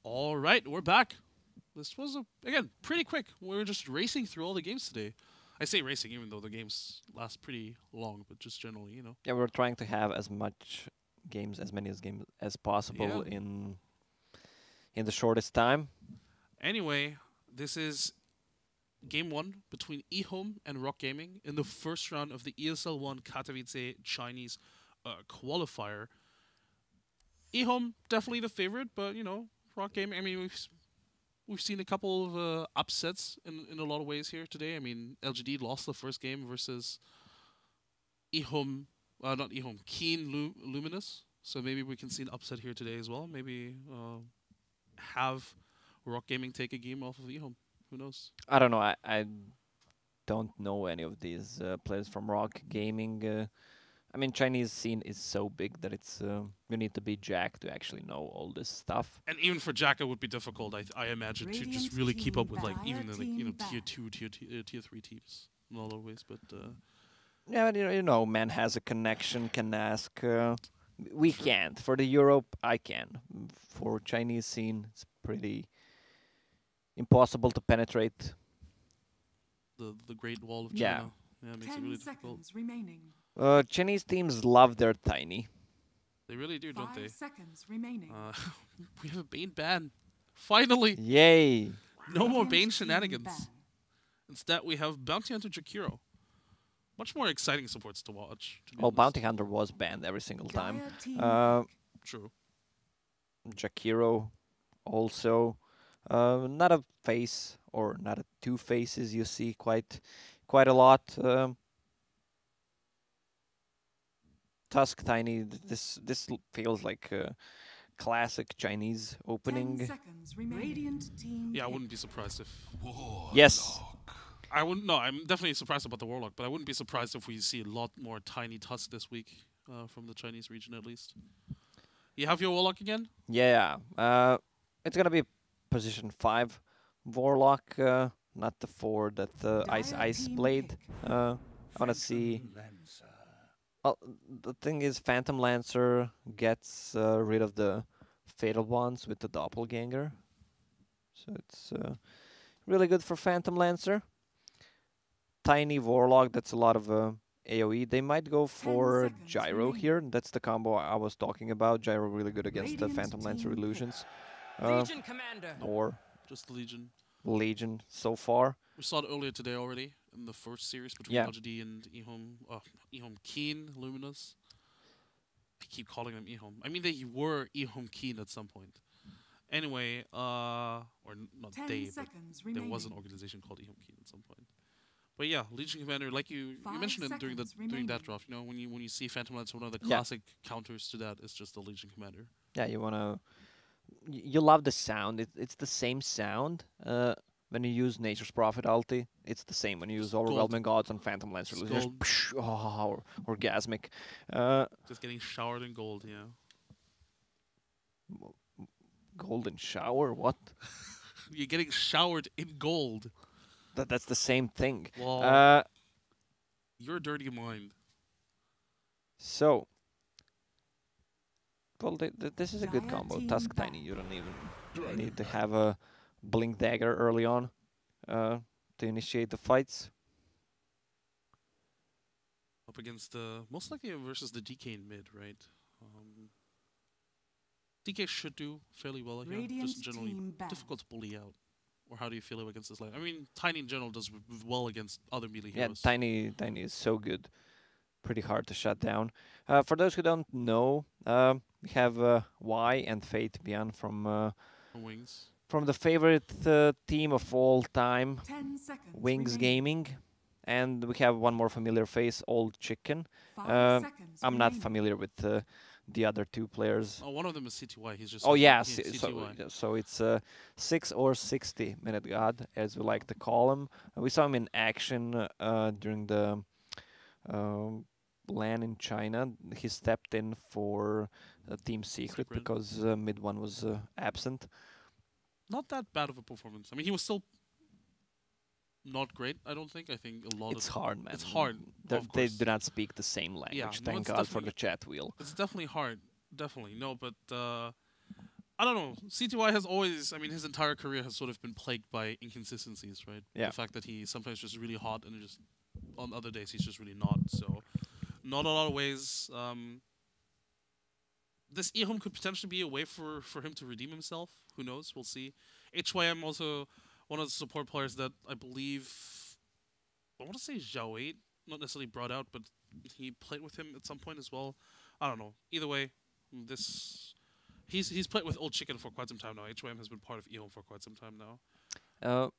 All right, we're back. This was, again, pretty quick. We were just racing through all the games today. I say racing even though the games last pretty long, but just generally, you know. Yeah, we're trying to have as many games as possible Yeah. in the shortest time. Anyway, this is game one between Ehome and Rock Gaming in the first round of the ESL 1 Katowice Chinese qualifier. Ehome definitely the favorite, but you know, Rock Gaming. I mean, we've seen a couple of upsets in a lot of ways here today. I mean, LGD lost the first game versus Ehome, not Ehome, Keen Luminous. So maybe we can see an upset here today as well. Maybe have Rock Gaming take a game off of Ehome. Who knows? I don't know. I don't know any of these players from Rock Gaming. I mean, Chinese scene is so big that it's you need to be Jack to actually know all this stuff. And even for Jack, it would be difficult, I imagine, to just really keep up with like even the tier 2, tier 3 teams in a lot of ways. But Yeah, but you know, man has a connection, can ask. We can't. For the Europe, I can. For Chinese scene, it's pretty impossible to penetrate. the Great Wall of Yeah. China, yeah, makes it really difficult. Remaining. Chinese teams love their tiny. They really do, don't they? 5 seconds remaining. We have a Bane ban. Finally, Yay! no more Radiant Bane team shenanigans. ban. Instead, we have Bounty Hunter Jakiro. Much more exciting supports to watch. To be Well, honest. Bounty Hunter was banned every single time. Dire team Uh, True. Jakiro also. Not a face or not a two faces you see quite a lot. Tusk Tiny. This feels like a classic Chinese 10 opening. seconds remaining. Radiant team Yeah, I pick. wouldn't be surprised if. Yes. I wouldn't. No, I'm definitely surprised about the Warlock, but I wouldn't be surprised if we see a lot more tiny Tusk this week from the Chinese region at least. You have your Warlock again? Yeah. It's gonna be position 5 Warlock, not the 4 that the Dire Ice team Blade. pick. I wanna see. Well, the thing is, Phantom Lancer gets rid of the Fatal Ones with the Doppelganger. So it's really good for Phantom Lancer. Tiny Warlock, that's a lot of AoE. They might go for seconds Gyro remaining. here. That's the combo I was talking about. Gyro really good against the Radiant Phantom Lancer team illusions. Legion Commander. Or Just the Legion. Legion so far. We saw it earlier today already in the first series between Yeah. LGD and Ehome. Ehome Keen Luminous. I keep calling them Ehome. I mean, they were Ehome Keen at some point. Anyway, or not 10 they, but seconds there remaining. was an organization called Ehome Keen at some point. But yeah, Legion Commander, like you 5 mentioned it during seconds that remaining. draft. You know, when you see Phantom Lancer, one of the Yeah. classic counters to that is just the Legion Commander. Yeah, you wanna. You love the sound. It's the same sound. When you use Nature's Prophet ulti, it's the same when you use Just gold. Overwhelming Gods on Phantom Lancer. Just Just gold. psh, orgasmic. Just getting showered in gold, yeah. Golden shower? What? You're getting showered in gold. That's the same thing. Well, your dirty mind. So, well, this is a good Dire combo. team Tusk back. Tiny. You don't even need to have a Blink Dagger early on to initiate the fights. Up against the most likely versus the DK in mid, right? DK should do fairly well here. Radiant Just generally team back. difficult to bully out. Or how do you feel against this line? I mean, Tiny in general does well against other melee Yeah, heroes. Tiny is so good. Pretty hard to shut down. For those who don't know, we have Y and Fate Bian from Wings. the favorite team of all time, 10 seconds Wings remaining. Gaming, and we have one more familiar face, Old Chicken. 5 seconds I'm not remaining. familiar with the other two players. Oh, one of them is CTY. He's just. Oh yeah, he's CTY. so it's a 6 or 60 minute god, as we like to call him. We saw him in action during the LAN in China. He stepped in for Team Secret Secret. because mid one was absent. Not that bad of a performance. I mean, he was still not great, I don't think. I think a lot It's of... hard, man. It's hard, They of they course. do not speak the same language. Yeah, no, Thank it's God for definitely- the chat wheel. It's definitely hard. Definitely. No, but I don't know. CTY has always, I mean, his entire career has sort of been plagued by inconsistencies, right? Yeah. The fact that he sometimes just really hot and just on other days he's just really not. So, not a lot of ways. This Ehome could potentially be a way for him to redeem himself. Who knows? We'll see. HYM also one of the support players that I believe, I want to say Zhao 8, not necessarily brought out, but he played with him at some point as well. I don't know. Either way, this he's played with Old Chicken for quite some time now. HYM has been part of Ehome for quite some time now.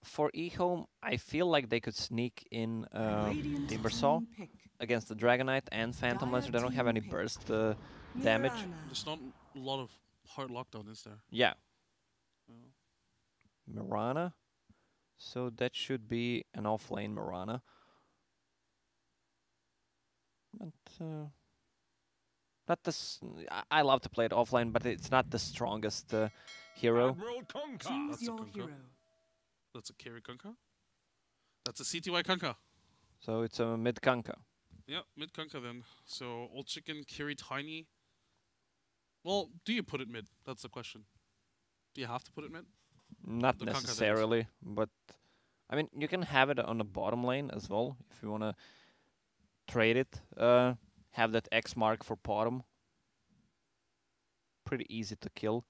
For Ehome, I feel like they could sneak in Radiant Timbersaw team pick. against the Dragonite and Phantom Lancer. They don't have any burst damage. Mirana. There's not a lot of hard lockdown, is there? Yeah, Oh. Mirana. So that should be an offlane Mirana. But not this. I love to play it offline, but it's not the strongest hero. Admiral Conquer. Choose That's a your Kunkka. hero. That's a carry Kunkka. That's a CTY Kunkka. So it's a mid Kanka. Yeah, mid Kunkka then. So Old Chicken, carry Tiny. Well, do you put it mid? That's the question. Do you have to put it mid? Not The Kanka that is. necessarily, but I mean you can have it on the bottom lane as well if you wanna trade it. Have that X mark for bottom. Pretty easy to kill.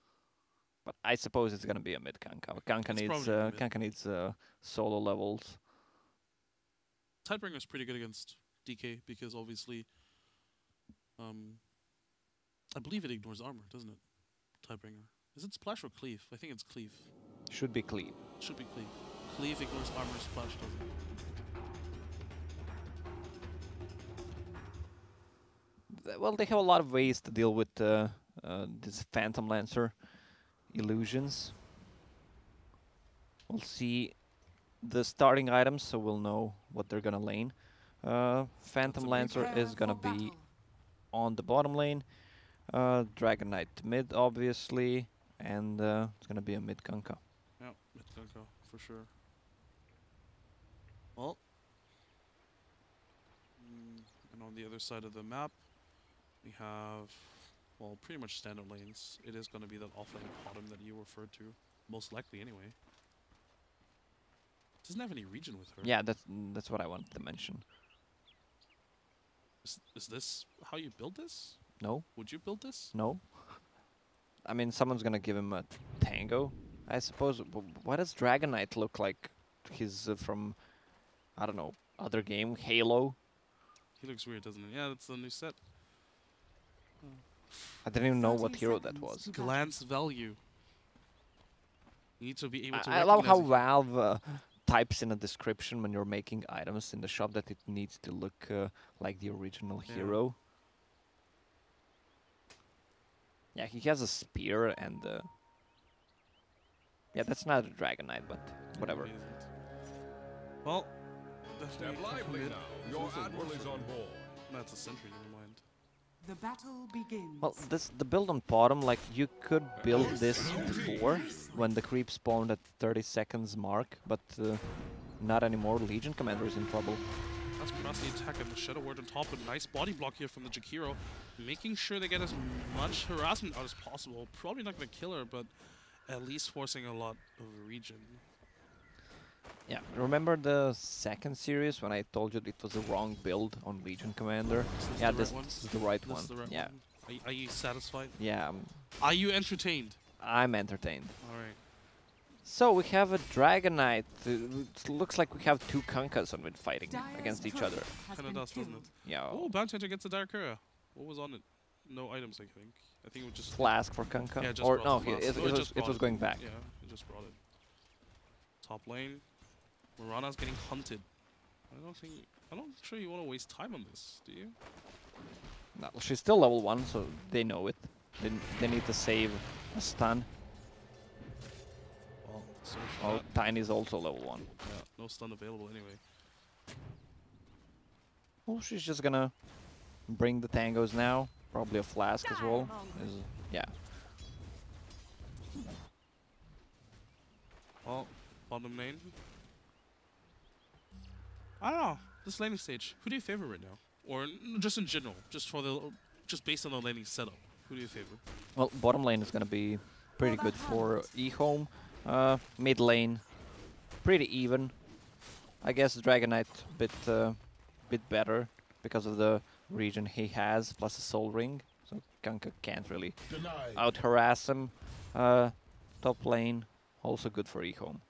But I suppose it's gonna be a mid Kanka. Kanka It's needs probably a mid. Kanka needs solo levels. Tidebringer is pretty good against DK because obviously, I believe it ignores armor, doesn't it? Tidebringer. Is it splash or cleave? I think it's cleave. Should be clean. Should be cleave. Cleave ignores armor, splash doesn't. Well, they have a lot of ways to deal with this Phantom Lancer illusions. We'll see the starting items, so we'll know what they're gonna lane. Phantom big Lancer Prepare is gonna for be battle. on the bottom lane. Dragonite mid, obviously, and it's gonna be a mid Kanka. Yeah, mid Kunkka for sure. Well, and on the other side of the map, we have, well, pretty much standard lanes. It is going to be that offlane bottom that you referred to, most likely anyway. Doesn't have any region with her. Yeah, that's what I wanted to mention. Is this how you build this? No, Would you build this? no. I mean, someone's gonna give him a Tango, I suppose. What does Dragonite look like? He's from, I don't know, other game, Halo. He looks weird, doesn't he? Yeah, that's the new set. I didn't even know 30 what hero that seconds was. to battle. Glance value. You need to be able to I love how recognize it. Valve types in a description when you're making items in the shop that it needs to look like the original Yeah. hero. Yeah, he has a spear and yeah, that's not a Dragonite, but whatever. Amazing. Well, Step definitely lively mid. now. Your Feels like admiral more is for on him. board. That's a sentry, never mind. The battle begins. Well, the build on bottom, like you could build this before when the creep spawned at 30 seconds mark, but not anymore. Legion Commander is in trouble. That's pronounced the attack and the Shadow Word on top. A nice body block here from the Jakiro, making sure they get as much harassment out as possible. Probably not going to kill her, but at least forcing a lot of regen. Yeah, remember the second series when I told you it was the wrong build on Legion Commander? Is this Yeah, the this, right one? this is the right This one. is the right Yeah, one. Are you satisfied? yeah, Are you entertained? I'm entertained. All right. So we have a Dragonite. It looks like we have two Kankas on it fighting Dire's against each turret other. has Kind of been does, doesn't killed. it? Yeah, Oh, Bounty Hunter gets a Darkura. What was on it? No items, I think. I think it was just... Flask for Kanka. Yeah, just Or brought no, the flask. it No, was, just it brought was going back. Yeah, it just brought it. Top lane. Mirana's getting hunted. I'm not sure you want to waste time on this, do you? No, she's still level 1, so they know it. They need to save a stun. Well, so Oh, Tiny's also level 1. yeah, no stun available anyway. Well, she's just gonna bring the tangos now. Probably a flask as well. Yeah. Well, bottom lane. I don't know. This laning stage, who do you favor right now? Or just in general, just based on the laning setup. Who do you favor? Well, bottom lane is gonna be pretty good for Ehome. Mid lane, pretty even. I guess Dragon Knight bit better because of the region he has, plus a Soul Ring. So Kanka can't really out-harass him. Top lane, also good for Ehome.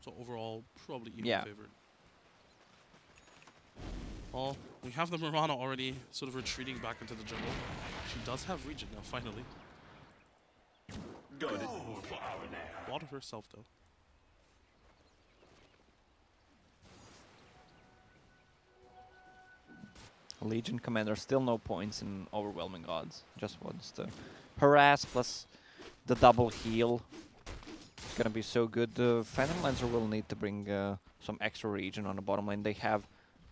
So overall, probably Ehome Yeah. favorite. Well, we have the Mirana already sort of retreating back into the jungle. She does have regen now, finally. Bought it herself, though. Legion Commander, still no points in overwhelming odds. Just wants to harass plus the double heal. It's gonna be so good. Phantom Lancer will need to bring some extra regen on the bottom lane. They have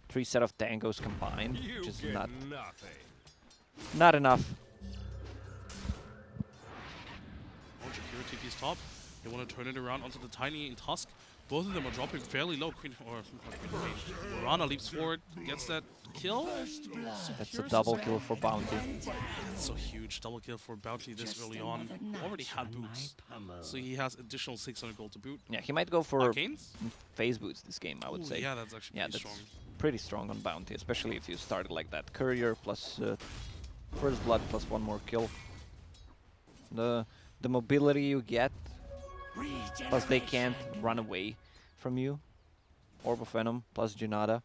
3 set of tangos combined, which is not enough. Oh, Jakiro TP's top. They want to turn it around onto the Tiny and Tusk. Both of them are dropping fairly low. Mirana leaps forward, gets that kill. That's a double kill for Bounty. That's so huge. Double kill for Bounty this early on. Already had boots. So he has additional 600 gold to boot. Yeah, he might go for Arcanes? phase boots this game, I would say. Yeah, that's actually pretty strong. Pretty strong on Bounty, especially if you started like that. Courier plus First Blood plus 1 more kill. The mobility you get, plus they can't run away from you. Orb of Venom plus Junada.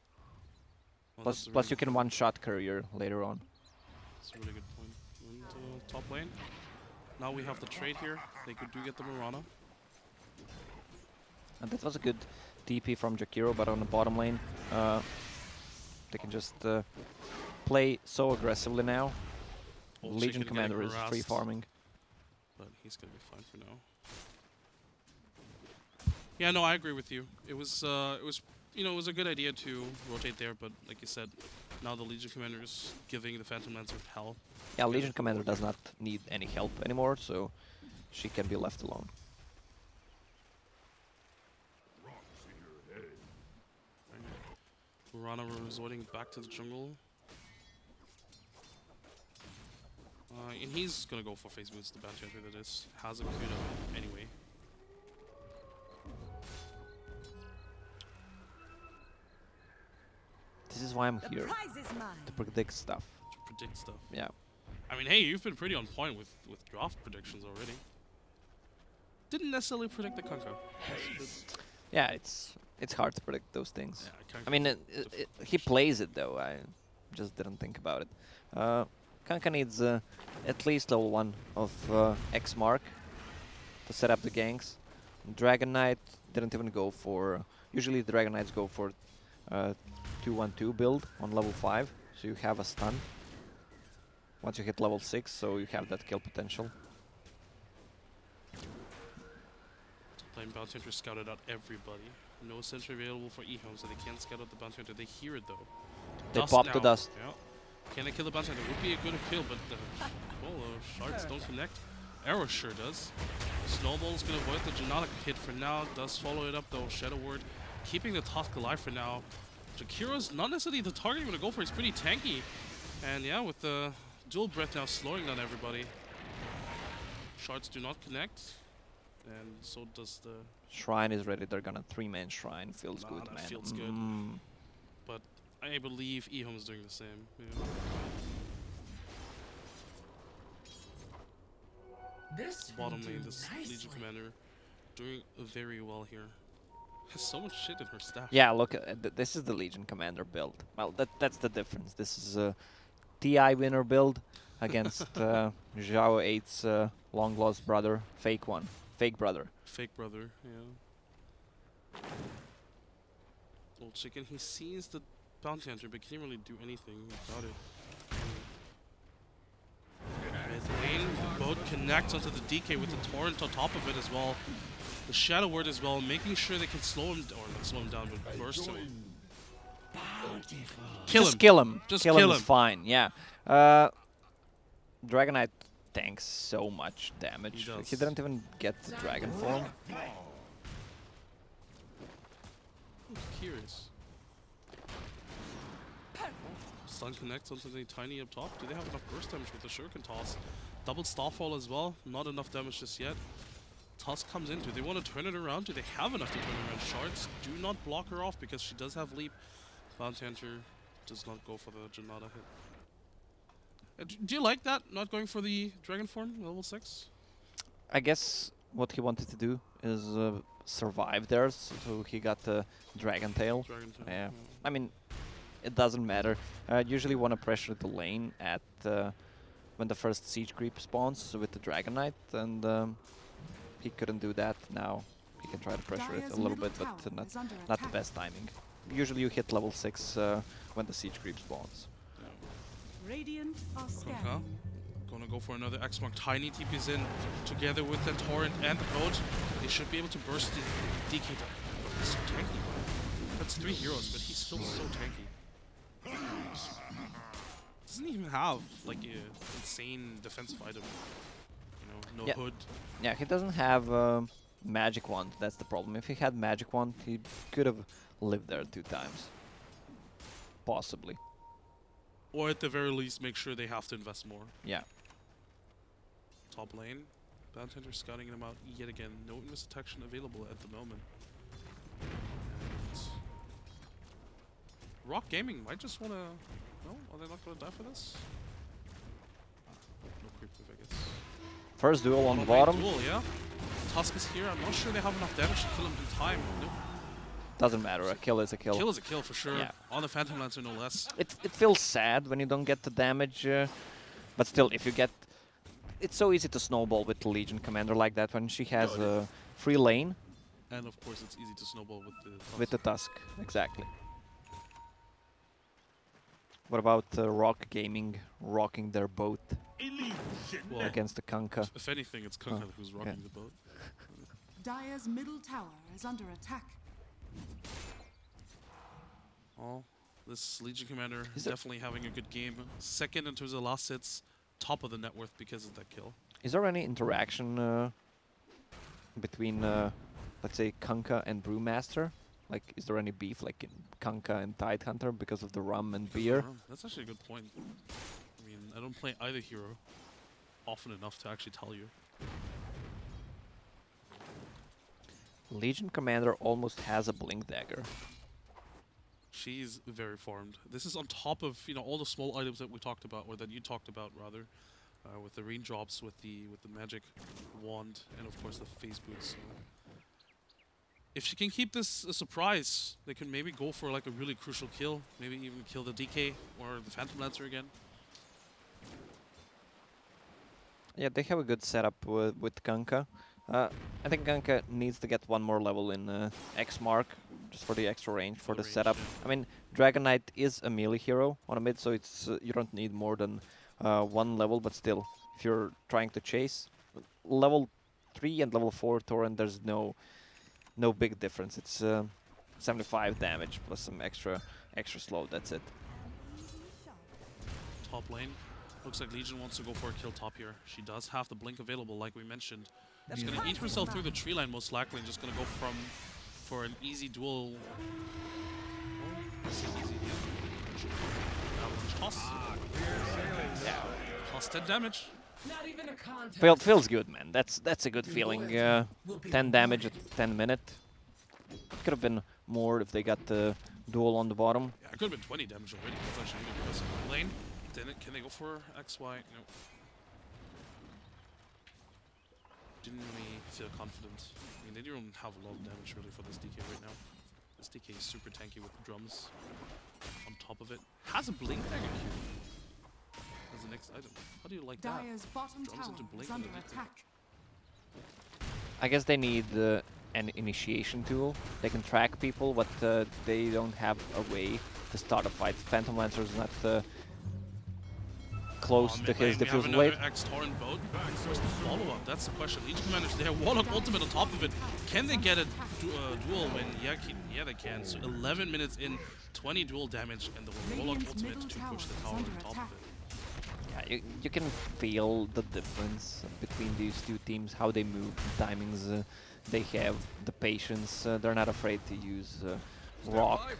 Well, Plus you can one-shot Courier later on. That's a really good point. And top lane. Now we have the trade here. They could do get the Mirana. And that was a good TP from Jakiro, but on the bottom lane, they can just play so aggressively now. Oh, Legion Chicken Commander getting is harassed, free farming. But he's gonna be fine for now. Yeah, no, I agree with you. It was a good idea to rotate there, but like you said, now the Legion Commander is giving the Phantom Lancer hell. Yeah, Legion Commander does not need any help anymore, so she can be left alone. Mirana resorting back to the jungle. And he's gonna go for phase boots, the bounty hunter that is. Has a Kuda anyway. This is why I'm here, to predict stuff. To predict stuff. Yeah. I mean, hey, you've been pretty on point with draft predictions already. Didn't necessarily predict the Kanka. Yeah, it's hard to predict those things. Yeah, I mean, he plays it though. I just didn't think about it. Kanka needs at least level 1 of X Mark to set up the ganks. Dragon Knight didn't even go for... Usually the Dragon Knights go for 2-1-2 build on level 5, so you have a stun once you hit level 6, so you have that kill potential. Playing bounty hunter scouted out everybody. No sentry available for Ehome, so they can't scout out the bounty hunter. They hear it though. They pop the dust. Yeah. Can they kill the bounty hunter? Would be a good kill, but the shards don't connect. Arrow sure does. Snowball's gonna avoid the Janata hit for now. Does follow it up though. Shadow Word keeping the Tusk alive for now. Jakiro's not necessarily the target you're gonna go for. He's pretty tanky. And yeah, with the dual breath now slowing down everybody. Shards do not connect. And so does the... Shrine is ready. They're gonna 3-man Shrine. Feels good, that man. feels good. But I believe Ehome is doing the same. Yeah. Bottom lane, this Legion Commander doing very well here. Has so much shit in her stack. Yeah, look, this is the Legion Commander build. Well, that's the difference. This is a TI winner build against Zhao 8's long lost brother, fake brother. Fake brother, yeah. Old chicken, he sees the bounty hunter, but can't really do anything about it. Mid lane, both connect onto the DK with the torrent on top of it as well. The Shadow Word as well, making sure they can slow him, or not slow him down, but burst him. Just kill him. Just kill kill him. him. Is fine. Yeah. Dragon Knight tanks so much damage. He didn't even get the dragon form. I'm curious. Stun connects onto the Tiny up top. Do they have enough burst damage with the Shuriken toss? Double Starfall as well. Not enough damage just yet. Tusk comes in. Do they want to turn it around? Do they have enough to turn it around? Shards do not block her off because she does have leap. Bounty Hunter does not go for the Janata hit. Do you like that? Not going for the Dragon Form, level 6? I guess what he wanted to do is survive there, so he got the Dragon Tail. Yeah. I mean, it doesn't matter. I usually want to pressure the lane at when the first siege creep spawns with the Dragon Knight, and he couldn't do that. Now he can try to pressure it a little bit, but not the best timing. Usually you hit level 6 when the siege creep spawns. Radiant are scanning. Gonna go for another X Mark. Tiny TP's in together with the Torrent and the boat. They should be able to burst the DK. He's so tanky. That's 3 heroes, but he's still so tanky. Doesn't even have like an insane defensive item. You know, no hood. Yeah, he doesn't have magic wand. That's the problem. If he had magic wand, he could have lived there 2 times. Possibly. Or at the very least, make sure they have to invest more. Yeah. Top lane. Bounty Hunter scouting them out yet again. No invis detection available at the moment. And Rock Gaming might just want to... No? Are they not going to die for this? No creep move, I guess. First duel on the Bottom bottom. duel, yeah. Tusk is here. I'm not sure they have enough damage to kill him in time. Nope. Doesn't matter. A kill is a kill. Kill is a kill for sure. Yeah. On the Phantom Lancer, no less. It feels sad when you don't get the damage, but still, if you get... It's so easy to snowball with the Legion Commander like that when she has a free lane. And of course, it's easy to snowball with the Tusk. With the Tusk, exactly. What about Rock Gaming rocking their boat Well, against the Kanka? if anything, it's Kanka who's rocking the boat. Dire's middle tower is under attack. Oh, this Legion Commander is definitely having a good game. Second in terms of last hits, top of the net worth because of that kill. Is there any interaction between, let's say, Kanka and Brewmaster? Like, is there any beef, like in Kanka and Tidehunter because of the rum and beer? That's actually a good point. I mean, I don't play either hero often enough to actually tell you. Legion Commander almost has a Blink Dagger. She's very farmed. This is on top of, you know, all the small items that we talked about, or that you talked about rather, with the raindrops, with the magic wand, and of course the phase boots. So if she can keep this a surprise, they can maybe go for like a really crucial kill, maybe even kill the DK or the Phantom Lancer again. Yeah, they have a good setup with Kanka. I think Kanka needs to get 1 more level in X Mark, just for the extra range for the setup. Yeah. I mean, Dragon Knight is a melee hero on a mid, so it's you don't need more than 1 level, but still, if you're trying to chase, level 3 and level 4 Torrent, there's no big difference. It's 75 damage plus some extra slow, that's it. Top lane. Looks like Legion wants to go for a kill top here. She does have the blink available, like we mentioned. She's going to eat herself through the tree line most likely, and just going to go for an easy duel. Oh, easy, yeah. Toss. Yeah. Plus 10 damage. Not even a Feels good, man. That's a good feeling. 10 damage at 10 minutes. Could have been more if they got the duel on the bottom. Yeah, it could have been 20 damage already. That's actually really impressive. Lane, can they go for XY? No. Didn't really feel confident. I mean, they don't have a lot of damage really for this DK right now. This DK is super tanky with drums on top of it. Has a blink dagger Q as the next item. How do you like that? Dire's bottom Drums tower into blink is under and a DK. attack. I guess they need an initiation tool. They can track people, but they don't have a way to start a fight. Phantom Lancer is not close to his diffusal weight. X-Torrent boat. Where's the follow-up? That's the question. Legion Commanders, they have one ultimate on top of it. Can they get a duel win? Yeah, they can. So 11 minutes in, 20 duel damage, and the Warlock ultimate to push the tower on top of it. Yeah, you can feel the difference between these two teams, how they move, the timings they have, the patience. They're not afraid to use Rock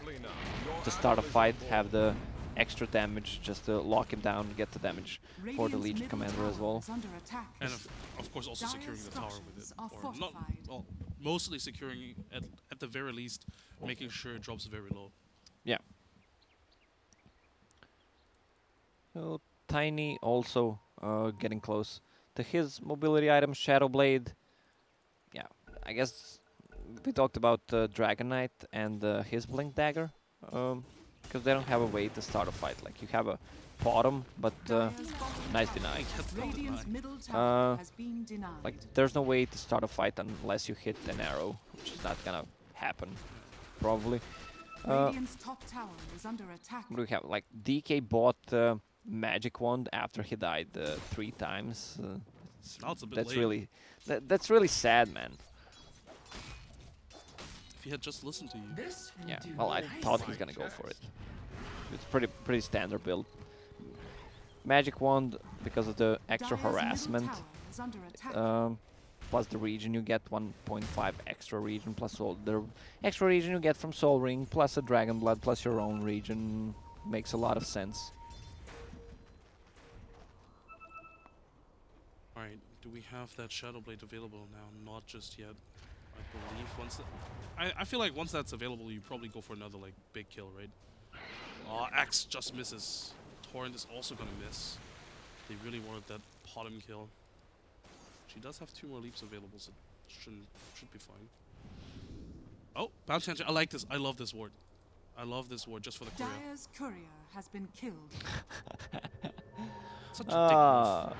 to start a fight, have the extra damage just to lock him down, get the damage for the Radiant's Legion middle Commander as tower well. is under attack. And of course also Dire securing the tower with it. structures are Or not, fortified. well, mostly securing at the very least, making sure it drops very low. Yeah. So Tiny also getting close to his mobility item, Shadow Blade. Yeah, I guess we talked about Dragon Knight and his Blink Dagger, because they don't have a way to start a fight. Like you have a bottom, but Dire's bottom nice tower. deny. Radiant's middle tower has been denied. Like there's no way to start a fight unless you hit an arrow, which is not gonna happen, probably. Radiant's top tower is under attack. What do we have? Like DK bought Magic Wand after he died 3 times. Now it's a bit That's late. really that's really sad, man. If he had just listened to you. This will Yeah. do Well, I nicely. thought he's gonna go for it. It's pretty standard build. Magic Wand because of the extra Dire's middle harassment. tower is under attack. Plus the region you get 1.5 extra region plus all the extra region you get from Soul Ring plus a Dragon Blood plus your own region makes a lot of sense. Alright, do we have that Shadow Blade available now? Not just yet. I believe once that I feel like once that's available you probably go for another like big kill, right? Oh, Axe just misses. Torrent is also gonna miss. They really wanted that bottom kill. She does have 2 more leaps available, so should be fine. Oh, Bounty Hunter, I like this. I love this ward. I love this ward just for the courier. Dire's courier has been killed. Such a dick move. Ah,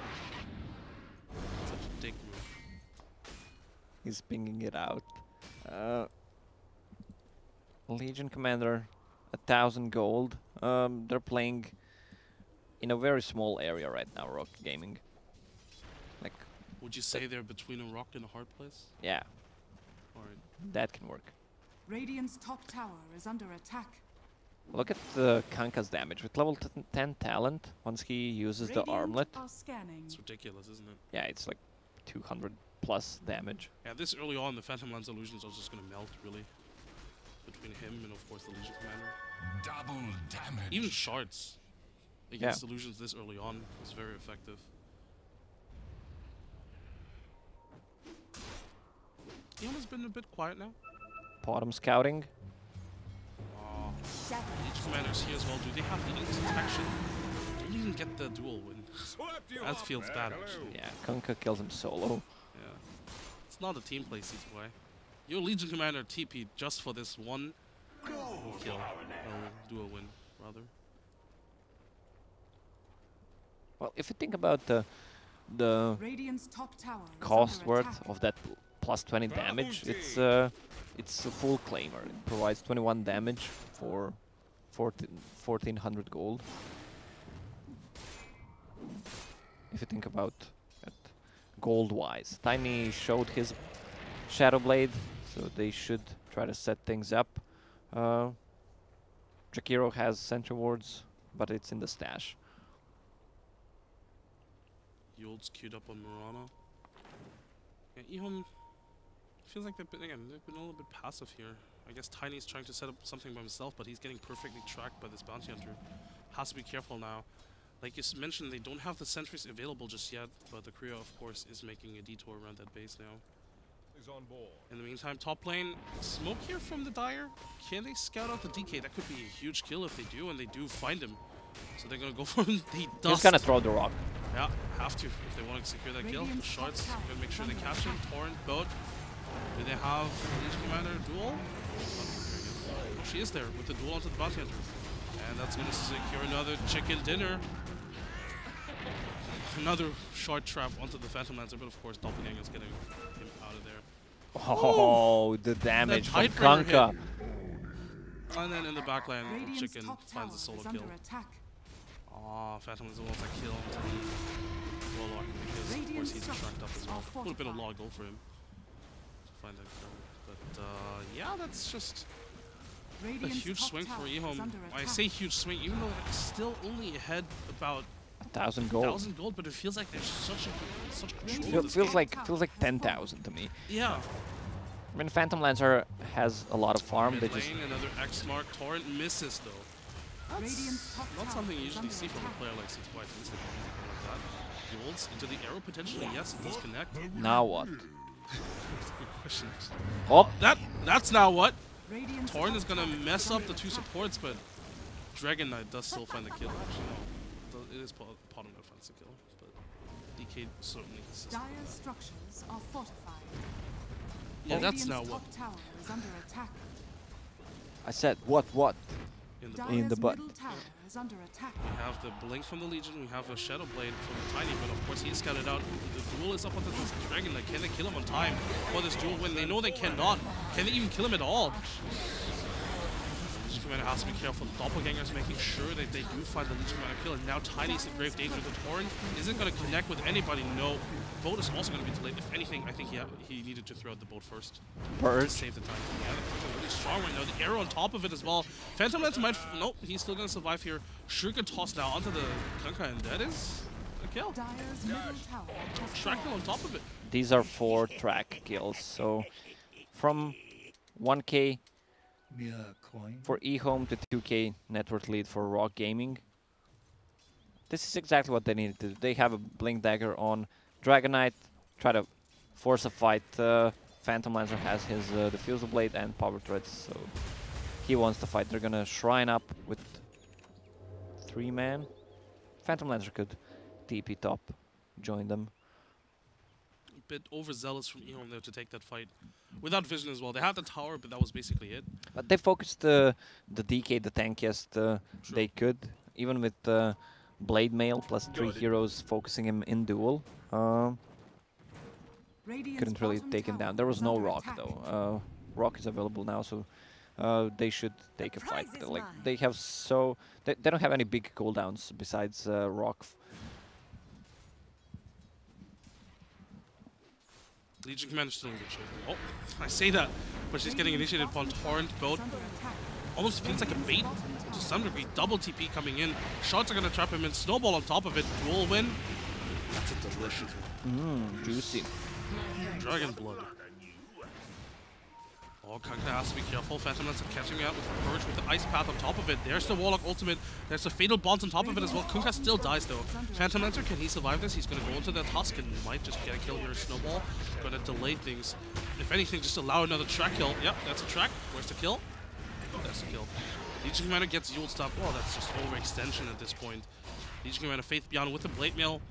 Such a dick move. he's pinging it out. Legion Commander, 1,000 gold. They're playing in a very small area right now, Rock Gaming. Like, Would you say they're between a rock and a hard place? yeah, Alright. that can work. Radiant's top tower is under attack. Look at the Kanka's damage. With level 10 talent, once he uses the Radiant armlet, are scanning. It's ridiculous, isn't it? yeah, it's like 200 plus damage. Yeah, this early on, the Phantom Lance illusions are just gonna melt, really. Between him and, of course, the Legion Commander. Double damage. Even shards against illusions this early on is very effective. Ehome's been a bit quiet now. Bottom scouting. Oh, Legion Commanders here as well. Do they have the ink detection? Don't even get the dual win. That feels bad, actually. Yeah, Kanka kills him solo. Yeah. It's not a team play, CTY. Your Legion Commander TP just for this one kill. Or dual win, rather. Well, if you think about the Radiant's top tower is cost under worth attack. of that plus 20 damage, it's a full claimer. It provides 21 damage for 1400 gold. If you think about it gold-wise, Tiny showed his Shadow Blade, so they should try to set things up. Jakiro has Sentry Wards, but it's in the stash. Yul's queued up on Murana. Yeah, Ehome feels like they've been a little bit passive here. I guess Tiny's trying to set up something by himself, but he's getting perfectly tracked by this Bounty Hunter. Has to be careful now. Like you mentioned, they don't have the sentries available just yet, but the Korea, of course, is making a detour around that base now. In the meantime, top lane, smoke here from the Dire. Can they scout out the DK? That could be a huge kill if they do, and they do find him. So they're gonna go for him. He does. He's gonna throw the rock. Yeah, have to if they want to secure that kill. Radiant's Shards, top tower gonna make sure they is catch him. under Torrent, boat. Do they have Legion Commander duel? Oh, she is there with the duel onto the Bounty Hunter. And that's gonna secure another chicken dinner. Another short trap onto the Phantom Lancer, but of course Doppelganger's getting him out of there. Oh, the damage from Tidebreaker Kanka. hit. And then in the backline, Radiant's chicken top tower finds a solo is kill. under attack. Oh, Phantom Lancer wants a kill onto the Warlock because of course he's tracked up as well. Would have been a lot of goal for him to find that kill. But yeah, that's just a Radiant's huge top swing for tower is Ehome. under I attack. say huge swing, even though it's still only ahead about 1,000 gold. 1,000 gold, but it feels like there's such control. of this Feels game. like 10,000 to me. Yeah. I mean, Phantom Lancer has a lot of farm. They Mid just lane, another X mark. Torrent misses though. Radiant's top Not tower something you is usually under see from a attack. player like Katowice. At least they don't use it like that. Duels into the arrow potentially. Yes, it does connect. Now what? That's a good question. Oh, That's now what? Radiant's Torn top is gonna tower mess is up under the two attack. supports, but Dragon Knight does still find the kill. Actually, no. It is part of the offensive kill, but DK certainly consistent. Dire's structures are fortified. Yeah, that's now Radiant's what? top tower is under attack. I said what? In the Dire's the butt. middle tower is under attack. We have the Blink from the Legion, we have a Shadow Blade from the Tiny, but of course he is scouted out. The duel is up onto this Dragon. Like, can they kill him on time for this duel when they know they cannot? Can they even kill him at all? Legion Commander has to be careful. The Doppelgangers making sure that they do find the Legion Commander kill, and now Tiny's in grave danger. The Torn isn't going to connect with anybody, no. Boat is also going to be delayed. If anything, I think he needed to throw out the boat first. To Bird. save the time. Yeah, the Purge is really strong right now. The arrow on top of it as well. Phantom Lance might... Nope, he's still going to survive here. Shuriken toss now onto the Kanka, and that is a kill. Dire's middle tower has Track kill fallen. on top of it. These are 4 track kills. So from 1k for Ehome to 2k net worth lead for Rock Gaming. This is exactly what they needed to do. They have a Blink Dagger on Dragon Knight, try to force a fight. Phantom Lancer has his Diffusal Blade and Power Threads, so he wants to fight. They're gonna Shrine up with 3-man. Phantom Lancer could TP top, join them. A bit overzealous from Ehome there to take that fight. Without vision as well. They had the tower, but that was basically it. But they focused the DK the tankiest they could, even with Blade Mail plus 3 heroes focusing him in duel. Radiant's Couldn't really bottom take him tower down. There was is no under Rock attack. though. Rock is available now, so they should take a fight. prize is Like mine. they have they don't have any big cooldowns besides Rock. Legion Commander still in good shape. Oh, I say that, but she's getting initiated upon Torrent Boat. Is under attack. Almost feels like a bait to some degree. Double TP coming in. Shots are going to trap him in. Snowball on top of it. Dual win. That's a delicious one. Juicy. Dragon Blood. Oh, Kanka has to be careful. Phantom Lancer catching out with Purge with the Ice Path on top of it. There's the Warlock ultimate. There's the Fatal Bonds on top of it as well. Kunka still dies though. Phantom Lancer, can he survive this? He's going to go into that Husk and might just get a kill here. Snowball. Going to delay things. If anything, just allow another track kill. Yep, that's a track. Where's the kill? Oh, that's the kill. Legion Commander gets Yule Stop. Oh, that's just overextension at this point. Legion Commander Faith Beyond with the Blade Mail.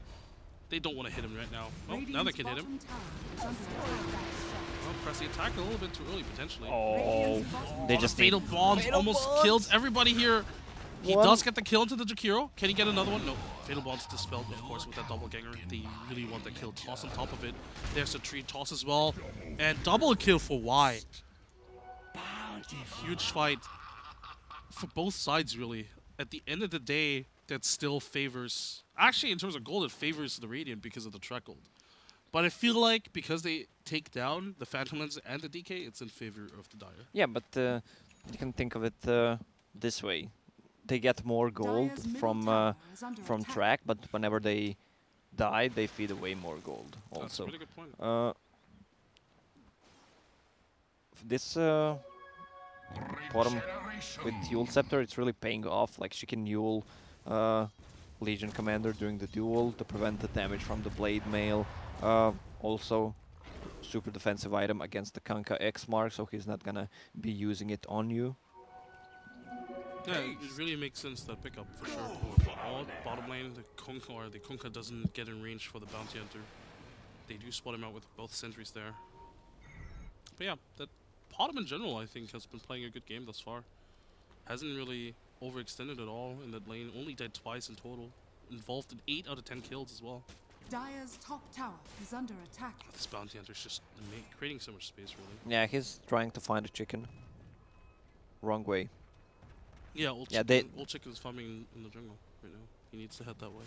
They don't want to hit him right now. Oh, now they Radiant's can hit him. bottom tower is under attack. Oh, press the attack a little bit too early, potentially. Oh, they just Fatal Bonds almost kills everybody here. He One. does get the kill into the Jakiro. Can he get another one? No. Fatal Bonds dispelled, of course, with that doppelganger. They really want the kill. Toss on top of it. There's a tree toss as well. And double kill for Y. Huge fight for both sides, really. At the end of the day, that still favors... Actually, in terms of gold, it favors the Radiant because of the track gold. But I feel like because they take down the Phantom Lens and the DK, it's in favor of the Dire. yeah, but you can think of it this way. They get more gold Dire's middle from tower is under attack. track, but whenever they die, they feed away more gold That's a also. really good point. This bottom with Yule Scepter, it's really paying off. Like she can Yule Legion Commander during the duel to prevent the damage from the Blade Mail. Also, super defensive item against the Kanka X mark, so he's not gonna be using it on you. Yeah, it really makes sense, that pickup, for sure. Oh, bottom lane, the Kunkka doesn't get in range for the Bounty Hunter. They do spot him out with both sentries there. But yeah, that bottom in general, I think, has been playing a good game thus far. Hasn't really overextended at all in that lane. Only died twice in total. Involved in 8 out of 10 kills as well. Dire's top tower is under attack. This Bounty Hunter's just creating so much space, really. Yeah, he's trying to find a chicken. Wrong way. Yeah, old Yeah, chicken's farming in the jungle right now. He needs to head that way.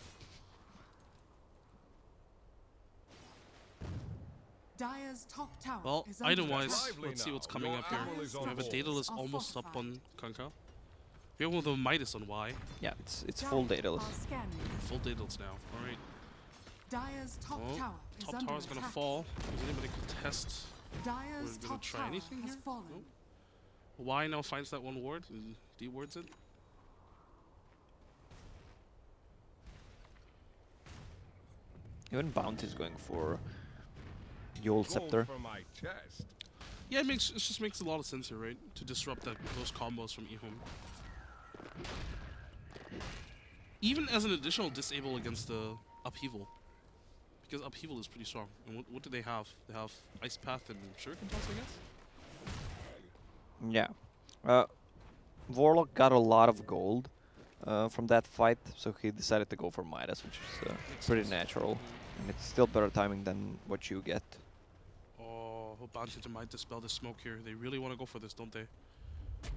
Dire's top tower Well, is under item-wise, attack. Lively let's see what's now. coming Your up here. apple is We on have a board. Daedalus Are almost up fortified. on Kanka. We have one with a Midas on Y. Yeah, it's full Daedalus. Are scanning. Full Daedalus now. Alright. Dire's top Well, tower is top under tower's gonna attack. fall. Is anybody contest? Dire's We're gonna top try tower anything has here? fallen. Nope. Y now finds that one ward and dewards it. Even Bounty's going for the old Scepter. Yeah, it just makes a lot of sense here, right? To disrupt those combos from Ehome. Even as an additional disable against the Upheaval. Because Upheaval is pretty strong. And what do they have? They have Ice Path and Shuriken Toss, I guess? Yeah. Warlock got a lot of gold from that fight, so he decided to go for Midas, which is pretty natural. And it's still better timing than what you get. Oh, hope Bounty might dispel the smoke here. They really want to go for this, don't they? Yeah.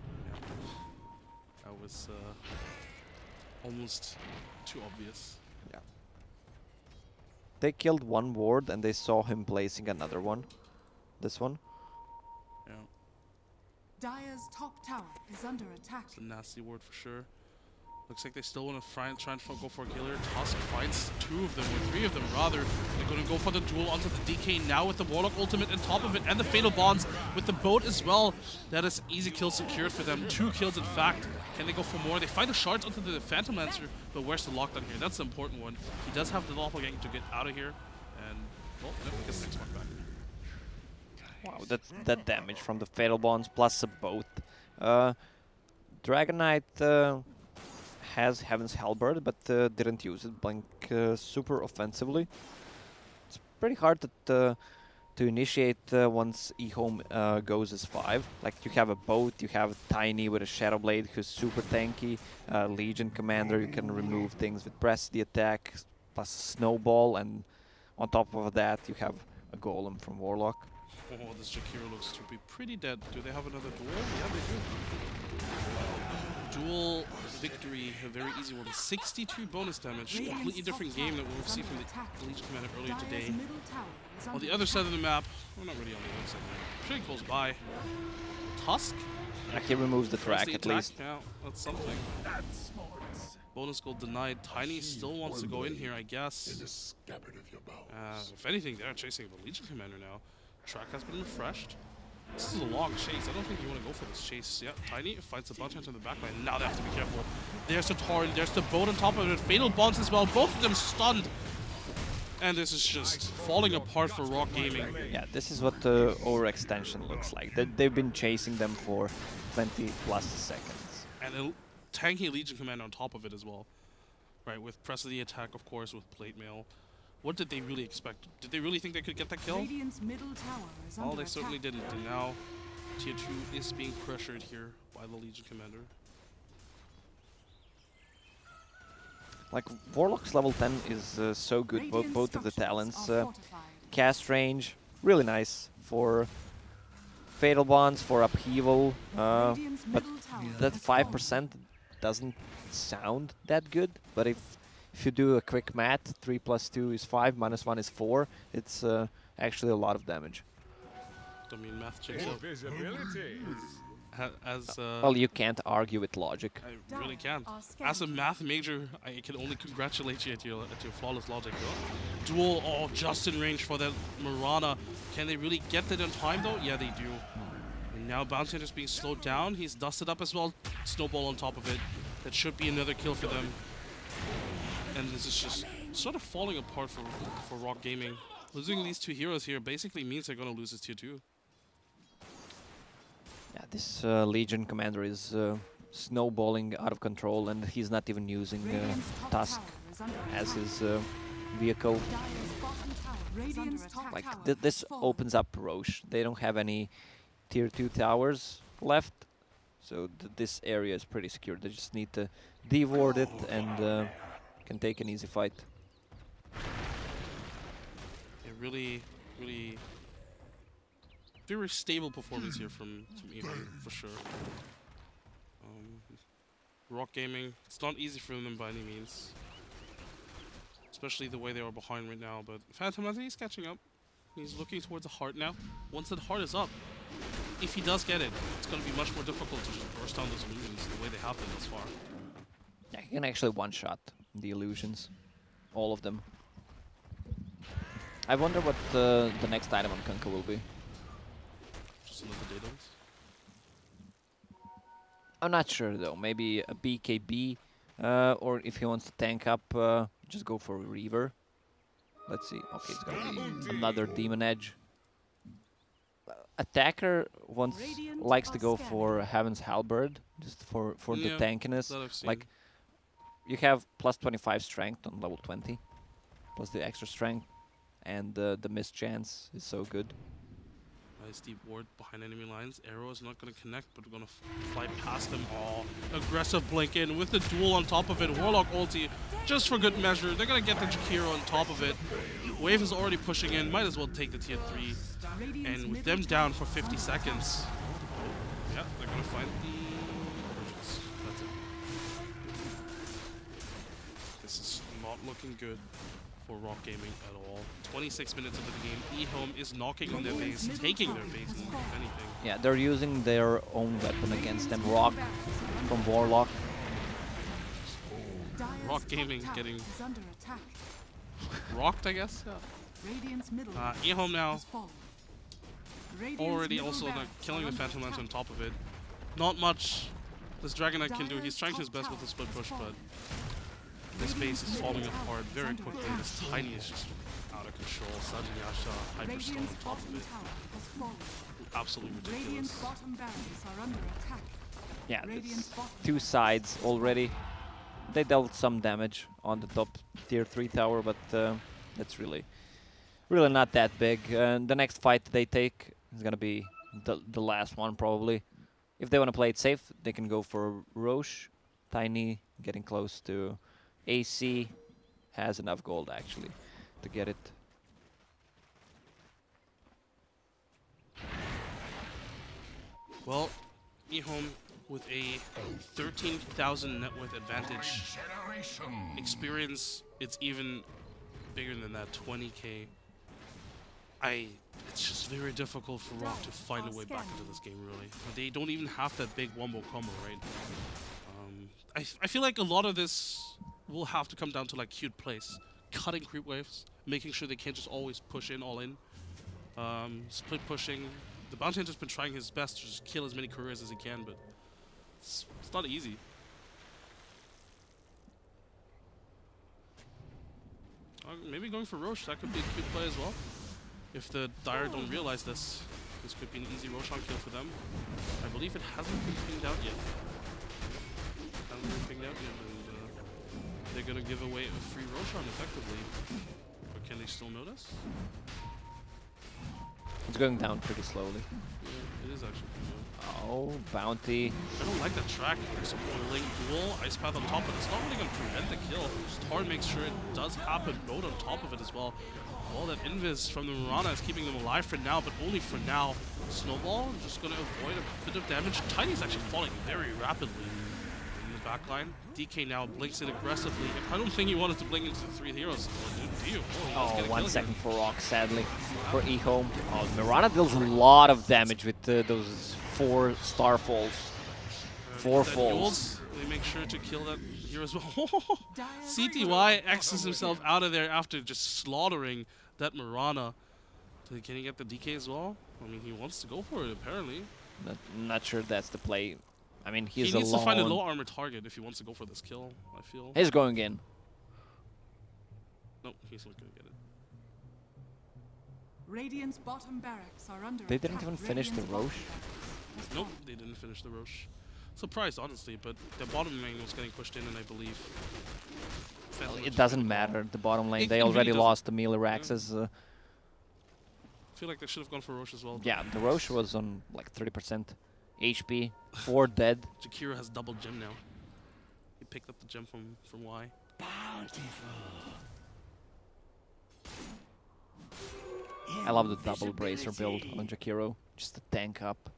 That was almost too obvious. Yeah. They killed one ward and they saw him placing another one. This one. Yeah. Dire's top tower is under attack. It's a nasty ward for sure. Looks like they still want to try and go for a killer. Tusk finds two of them, or three of them rather. They're going to go for the duel onto the DK now with the Warlock ultimate on top of it, and the Fatal Bonds with the boat as well. That is easy kill secured for them. 2 kills in fact. Can they go for more? They find the shards onto the Phantom Lancer, but where's the lockdown here? That's the important one. He does have the doppelganger to get out of here, and well, no, he gets the next one back. Wow, that's that damage from the Fatal Bonds plus a boat. Dragon Knight has Heaven's Halberd, but didn't use it. Blink super offensively. It's pretty hard to initiate once Ehome goes as 5. Like, you have a boat, you have Tiny with a Shadow Blade who's super tanky, Legion Commander, you can remove things with press the attack, plus Snowball, and on top of that you have a Golem from Warlock. Oh, this Jakiro looks to be pretty dead. Do they have another duel? Yeah, they do. Duel victory, a very easy one. 62 bonus damage. Completely different game than what we've seen from the Legion Commander earlier today. On the other side of the map, we're not really on the other side, pretty close by. Tusk? He removes the track The at attack? least. Yeah, that's something. Bonus gold denied. Tiny still wants to go in here, I guess. If anything, they're chasing the Legion Commander now. Track has been refreshed. This is a long chase. I don't think you want to go for this chase. Yeah, Tiny finds a bunch into the backline. Now they have to be careful. There's the Torrent. There's the boat on top of it. Fatal Bonds as well. Both of them stunned. And this is just falling apart for Rock Gaming. Yeah, this is what the overextension looks like. They've been chasing them for 20 plus seconds. And a tanky Legion Commander on top of it as well. Right, with press of the attack, of course, with Plate Mail. What did they really expect? Did they really think they could get that kill? Radiant's middle tower is Well, under they attack. certainly didn't. And now Tier 2 is being pressured here by the Legion Commander. Like, Warlock's level 10 is so good, both of the talents. Cast range, really nice for Fatal Bonds, for Upheaval, but that 5% doesn't sound that good. But if you do a quick math, 3 plus 2 is 5, minus 1 is 4, it's actually a lot of damage. I mean, math checks out. Well, you can't argue with logic. I really can't. As a math major, I can only congratulate you at your flawless logic. Duel, oh, just in range for that Mirana. Can they really get that in time though? Yeah, they do. And now Bounty Hunter's being slowed down. He's dusted up as well. Snowball on top of it. That should be another kill for them. And this is just sort of falling apart for Rock Gaming. Losing these 2 heroes here basically means they're going to lose this Tier 2. Yeah, this Legion Commander is snowballing out of control, and he's not even using Tusk as his vehicle. Like, this opens up Roche. They don't have any Tier 2 towers left, so this area is pretty secure. They just need to deward it and can take an easy fight. Yeah, really very stable performance here from Ehome, for sure. Rock Gaming, it's not easy for them by any means. Especially the way they are behind right now, but Phantom Lancer, he's catching up. He's looking towards the heart now. Once that heart is up, if he does get it, it's going to be much more difficult to just burst down those illusions the way they have been thus far. Yeah, he can actually one-shot the illusions. All of them. I wonder what the next item on Kunkka will be. Just another Datums. I'm not sure though. Maybe a BKB, or if he wants to tank up, just go for a Reaver. Let's see. Okay, it's gonna be another Demon Edge. Attacker likes to go for Heaven's Halberd, just for the Yeah, tankiness. that I've seen. Like, you have plus 25 strength on level 20, plus the extra strength, and the miss chance is so good. Nice deep ward behind enemy lines. Arrow is not going to connect, but we're going to fly past them all. Aggressive blink in with the duel on top of it. Warlock ulti, just for good measure. They're going to get the Jakiro on top of it. Wave is already pushing in. Might as well take the tier 3. And with them down for 50 seconds. Yeah, they're going to find the Origins. That's it. This is not looking good for Rock Gaming at all. 26 minutes into the game, Ehome is knocking on their base, taking their base, if anything. Yeah, they're using their own weapon against them. Rock from Warlock. Rock Gaming getting rocked, I guess. Yeah. Ehome now already also killing the Phantom Lance on top of it. Not much this Dragon Knight can do. He's trying his best with the split push, but this base is falling apart very quickly. This Tiny is just out of control. Sajin Yasha, Hyperstone on top of it. Absolutely ridiculous. Yeah, it's two sides already. They dealt some damage on the top tier 3 tower, but that's really not that big. The next fight they take is gonna be the last one probably. If they want to play it safe, they can go for Roche. Tiny getting close to AC, has enough gold actually to get it. Well, Ehome with a 13,000 net worth advantage. Experience, it's even bigger than that, 20k. It's just very difficult for Rock to find a way back into this game, really. They don't even have that big wombo combo, right? I feel like a lot of this will have to come down to like cute plays. Cutting creep waves, making sure they can't just always push in all in. Split pushing. The Bounty Hunter's been trying his best to just kill as many couriers as he can, but it's not easy. Maybe going for Roche, that could be a cute play as well. If the Dire don't realize this, this could be an easy Roshan kill for them. I believe it hasn't been pinged out yet. Hasn't been pinged out yet, and they're gonna give away a free Roshan effectively. But can they still notice? It's going down pretty slowly. Yeah, it is actually pretty good. Oh, Bounty. I don't like that track. There's a boiling duel, Ice Path on top, but it's not really going to prevent the kill. Star makes sure it does happen. Road on top of it as well. All that Invis from the Mirana is keeping them alive for now, but only for now. Snowball just going to avoid a bit of damage. Tiny's actually falling very rapidly in the backline. DK now blinks in aggressively. I don't think he wanted to blink into the 3 heroes. Oh, 1 second for Rock, sadly, for Ehome. Oh, Mirana deals a lot of damage with those 4 star falls. 4 falls. They make sure to kill that hero as well. CTY X's himself out of there after just slaughtering that Mirana. Can he get the DK as well? I mean, he wants to go for it, apparently. Not sure that's the play. I mean, he needs to find a low armor target if he wants to go for this kill, I feel. He's going in. Nope, he's not going to get it. Radiant's bottom barracks are under They didn't even finish the Roche. Nope, they didn't finish the Roche. Surprised, honestly, but the bottom lane was getting pushed in, and I believe... Well, it doesn't matter, the bottom lane. They already really lost the melee Raxes. I feel like they should have gone for Roche as well. Yeah, the Roche was on like 30% HP, 4 dead. Jakiro has double gem now. He picked up the gem from Y. I love the double bracer build on Jakiro. Just to tank up.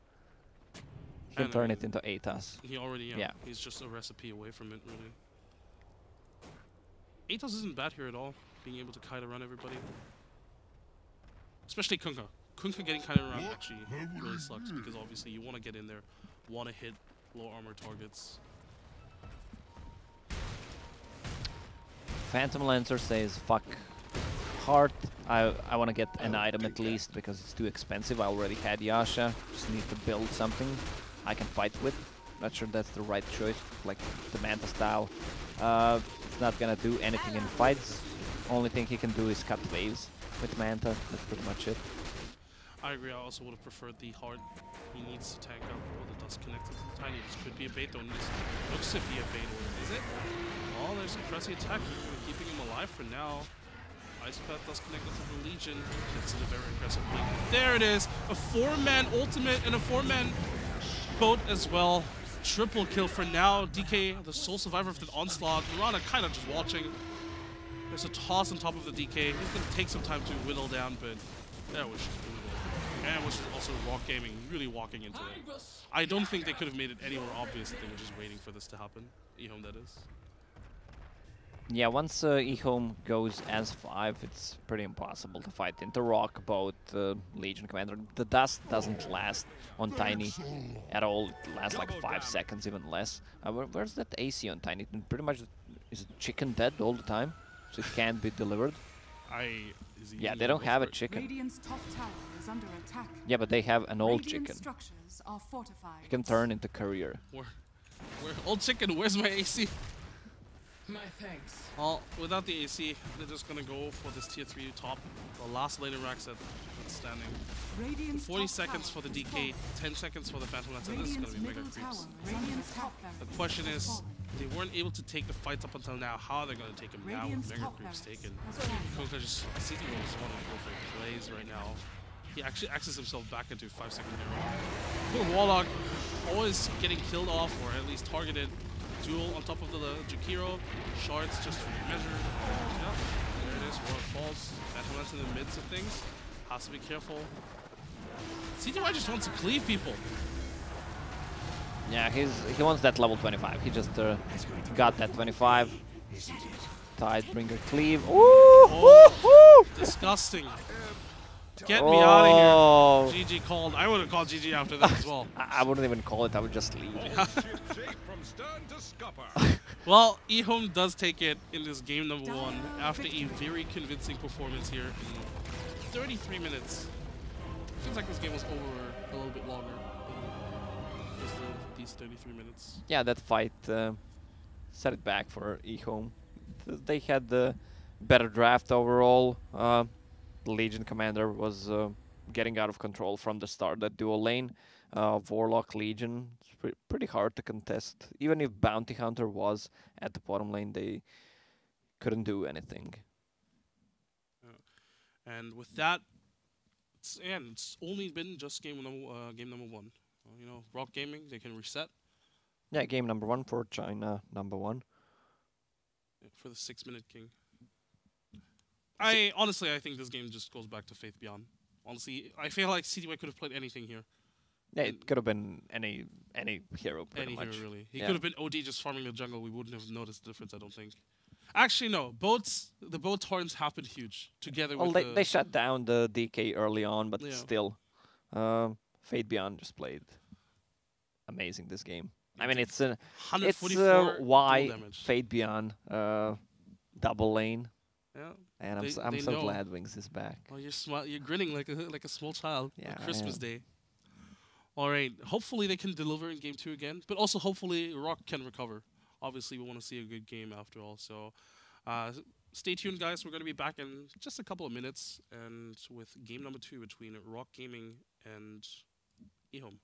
He can turn it into Atas. He already, yeah. He's just a recipe away from it, really. Atas isn't bad here at all, being able to kite around everybody. Especially Kunkka. Kunkka getting kited around actually really sucks, because obviously you want to get in there, want to hit low armor targets. Phantom Lancer says, fuck Heart. I want to get an item at least, because it's too expensive. I already had Yasha. Just need to build something I can fight with. Not sure that's the right choice, like the Manta style. It's not gonna do anything in fights. Only thing he can do is cut waves with Manta. That's pretty much it. I agree. I also would have preferred the heart. He needs to tank up all the dust connected to the tiny. This could be a bait though. This looks to be a bait. Is it? Oh, there's a pressy attack. Keeping him alive for now. Ice Path does connect to the Legion. It's a very aggressive peek. There it is. A 4-man ultimate and a 4-man boat as well. Triple kill for now. DK, the sole survivor of the onslaught. Mirana kind of just watching. There's a toss on top of the DK. He's going to take some time to whittle down, but that was just brutal. And was also Rock Gaming really walking into it. I don't think they could have made it any more obvious that they were just waiting for this to happen. Ehome, that is. Yeah, once Ehome goes as 5, it's pretty impossible to fight into Rock, both Legion Commander. The dust doesn't last on Tiny at all. It lasts like 5 seconds, even less. Where's that AC on Tiny? Pretty much, is it chicken dead all the time? So it can't be delivered? Yeah, they don't have a chicken. Radiant's top tower is under attack. Yeah, but they have an old Radiant chicken. structures are fortified. He can turn into courier. Where old chicken, where's my AC? My thanks. Well, without the AC, they're just gonna go for this tier 3 top. The last later rack set that's standing. Radiant's 40 top seconds tower for the is DK, fallen. 10 seconds for the Phantom Lancer. This is gonna Radiant's be mega middle creeps. tower is under attack. The question is, they weren't able to take the fights up until now. How are they gonna take them now with Radiant's mega top creeps barracks taken? has fallen. Coca just City was one of the perfect plays right now. He actually axes himself back into 5-second hero. Poor Warlock, always getting killed off or at least targeted. Duel on top of the Jakiro. Shards just for measure. Yeah, there it is. Warlock falls. Phantom Lance in the midst of things. Has to be careful. CTY just wants to cleave people. Yeah, he wants that level 25. He just got that 25. Tidebringer cleave. Ooh! Oh, disgusting. Get me out Oh. of here. GG called. I would have called GG after that as well. I wouldn't even call it. I would just leave. Well, Ehome does take it in this game number 1 after a very convincing performance here in 33 minutes. Feels like this game was over a little bit longer than just these 33 minutes. Yeah, that fight set it back for Ehome. They had the better draft overall. The Legion Commander was getting out of control from the start. That dual lane, Warlock Legion, it's pretty hard to contest. Even if Bounty Hunter was at the bottom lane, they couldn't do anything. And with that, it's only been just game number 1. You know, Rock Gaming, they can reset. Yeah, game number 1 for China, number 1. For the 6-minute king. Honestly, I think this game just goes back to Faith Beyond. Honestly, I feel like CTY could have played anything here. Yeah, it could have been any hero, pretty much. Any hero, really. He could have been OD just farming the jungle. We wouldn't have noticed the difference, I don't think. Actually, no. The boat torrents happened huge together Well, with they shut down the DK early on, but Yeah. still, Fate Beyond just played amazing this game. I mean, it's 144 why dual damage. Fate Beyond double lane, Yeah. and They I'm so know. glad Wings is back. Oh, you're grinning like a small child Yeah, on I Christmas am. Day. All right. Hopefully they can deliver in game 2 again, but also hopefully Rock can recover. Obviously, we want to see a good game after all. So, stay tuned, guys. We're going to be back in just a couple of minutes, and with game number 2 between Rock Gaming and Ehome.